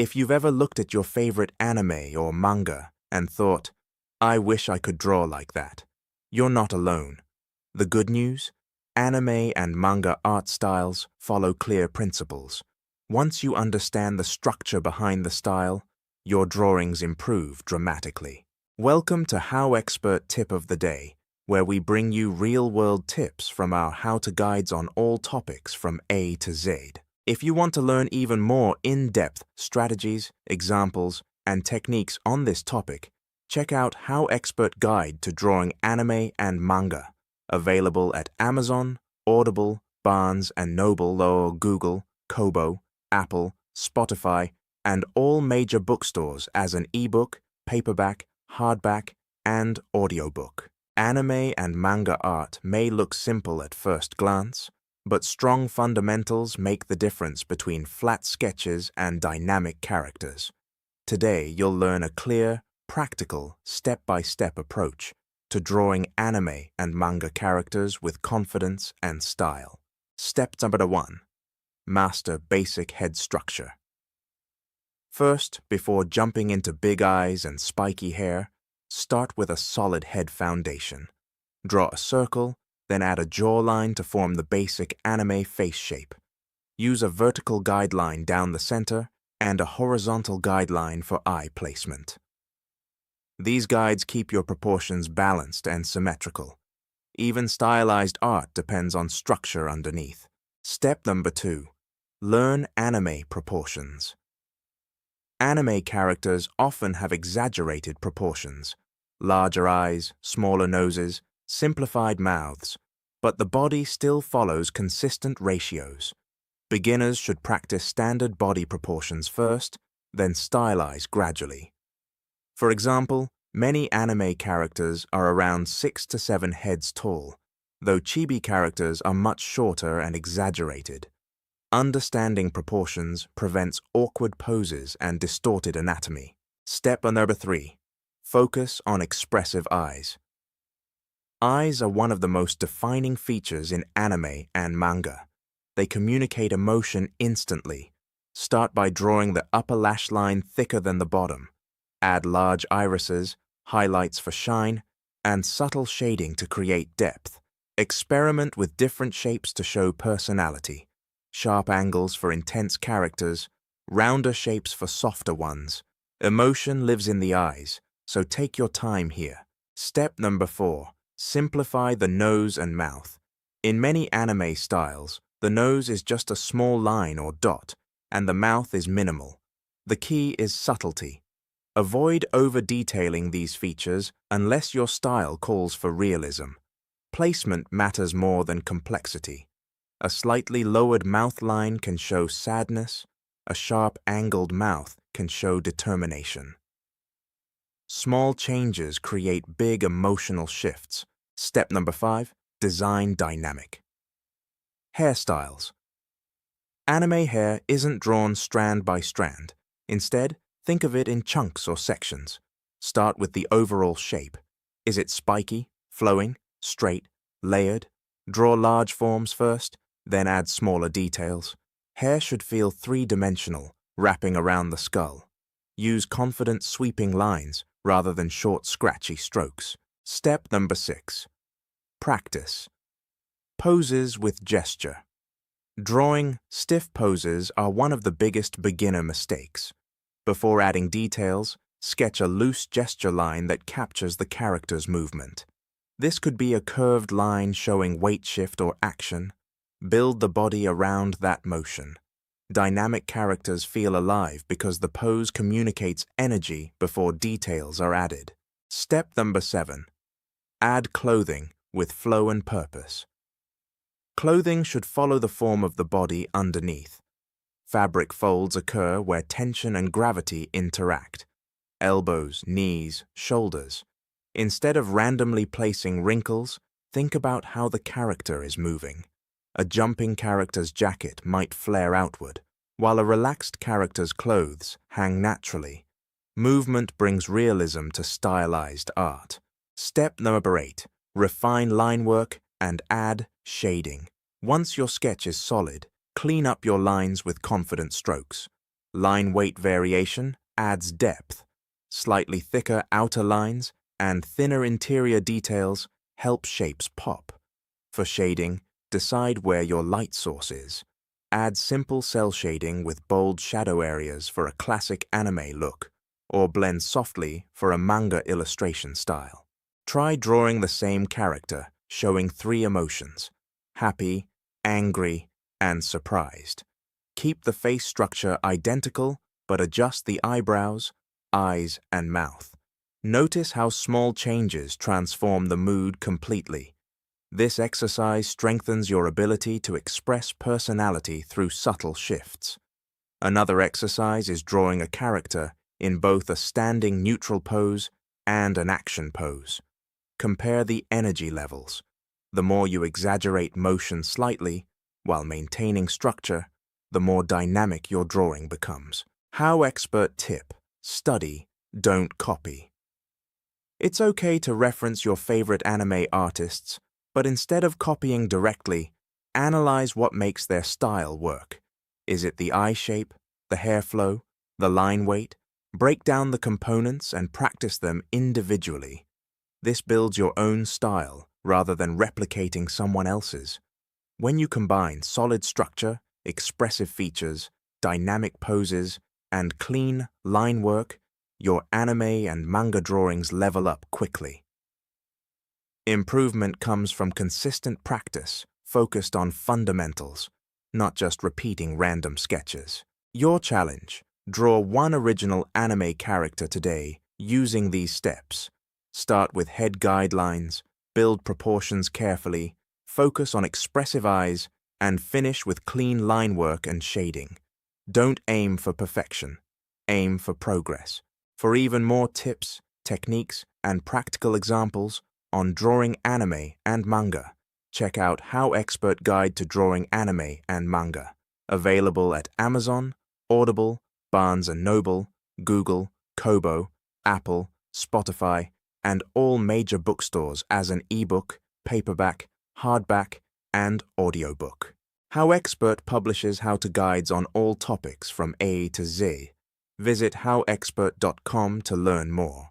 If you've ever looked at your favorite anime or manga and thought, I wish I could draw like that, you're not alone. The good news? Anime and manga art styles follow clear principles. Once you understand the structure behind the style, your drawings improve dramatically. Welcome to HowExpert Tip of the Day, where we bring you real-world tips from our how-to guides on all topics from A to Z. If you want to learn even more in-depth strategies, examples, and techniques on this topic, check out HowExpert Guide to Drawing Anime and Manga, available at Amazon, Audible, Barnes & Noble or Google, Kobo, Apple, Spotify, and all major bookstores as an ebook, paperback, hardback, and audiobook. Anime and manga art may look simple at first glance, but strong fundamentals make the difference between flat sketches and dynamic characters. Today, you'll learn a clear, practical, step-by-step approach to drawing anime and manga characters with confidence and style. Step number 1. Master basic head structure. First, before jumping into big eyes and spiky hair, start with a solid head foundation. Draw a circle, then add a jawline to form the basic anime face shape. Use a vertical guideline down the center and a horizontal guideline for eye placement. These guides keep your proportions balanced and symmetrical. Even stylized art depends on structure underneath. Step number 2. Learn anime proportions. Anime characters often have exaggerated proportions. Larger eyes, smaller noses, simplified mouths, but the body still follows consistent ratios. Beginners should practice standard body proportions first, then stylize gradually. For example, many anime characters are around 6 to 7 heads tall, though chibi characters are much shorter and exaggerated. Understanding proportions prevents awkward poses and distorted anatomy. Step number 3. Focus on expressive eyes. Eyes are one of the most defining features in anime and manga. They communicate emotion instantly. Start by drawing the upper lash line thicker than the bottom. Add large irises, highlights for shine, and subtle shading to create depth. Experiment with different shapes to show personality. Sharp angles for intense characters, rounder shapes for softer ones. Emotion lives in the eyes, so take your time here. Step number 4. Simplify the nose and mouth. In many anime styles, the nose is just a small line or dot, and the mouth is minimal. The key is subtlety. Avoid over-detailing these features unless your style calls for realism. Placement matters more than complexity. A slightly lowered mouth line can show sadness. A sharp angled mouth can show determination. Small changes create big emotional shifts. Step number 5. Design dynamic. Hairstyles. Anime hair isn't drawn strand by strand. Instead, think of it in chunks or sections. Start with the overall shape. Is it spiky, flowing, straight, layered? Draw large forms first, then add smaller details. Hair should feel three-dimensional, wrapping around the skull. Use confident sweeping lines rather than short, scratchy strokes. Step number 6. Practice. Poses with gesture. Drawing stiff poses are one of the biggest beginner mistakes. Before adding details, sketch a loose gesture line that captures the character's movement. This could be a curved line showing weight shift or action. Build the body around that motion. Dynamic characters feel alive because the pose communicates energy before details are added. Step number 7. Add clothing with flow and purpose. Clothing should follow the form of the body underneath. Fabric folds occur where tension and gravity interact. Elbows, knees, shoulders. Instead of randomly placing wrinkles, think about how the character is moving. A jumping character's jacket might flare outward, while a relaxed character's clothes hang naturally. Movement brings realism to stylized art. Step number 8. Refine line work and add shading. Once your sketch is solid, clean up your lines with confident strokes. Line weight variation adds depth. Slightly thicker outer lines and thinner interior details help shapes pop. For shading, decide where your light source is. Add simple cell shading with bold shadow areas for a classic anime look, or blend softly for a manga illustration style. Try drawing the same character, showing 3 emotions: happy, angry, and surprised. Keep the face structure identical, but adjust the eyebrows, eyes, and mouth. Notice how small changes transform the mood completely. This exercise strengthens your ability to express personality through subtle shifts. Another exercise is drawing a character in both a standing neutral pose and an action pose. Compare the energy levels. The more you exaggerate motion slightly, while maintaining structure, the more dynamic your drawing becomes. HowExpert tip: study, don't copy. It's okay to reference your favorite anime artists, but instead of copying directly, analyze what makes their style work. Is it the eye shape, the hair flow, the line weight? Break down the components and practice them individually. This builds your own style rather than replicating someone else's. When you combine solid structure, expressive features, dynamic poses, and clean line work, your anime and manga drawings level up quickly. Improvement comes from consistent practice, focused on fundamentals, not just repeating random sketches. Your challenge: draw one original anime character today using these steps. Start with head guidelines, build proportions carefully, focus on expressive eyes, and finish with clean line work and shading. Don't aim for perfection, aim for progress. For even more tips, techniques, and practical examples on drawing anime and manga, check out HowExpert Guide to Drawing Anime and Manga, available at Amazon, Audible, Barnes & Noble, Google, Kobo, Apple, Spotify, and all major bookstores as an ebook, paperback, hardback, and audiobook. HowExpert publishes how-to guides on all topics from A to Z. Visit howexpert.com to learn more.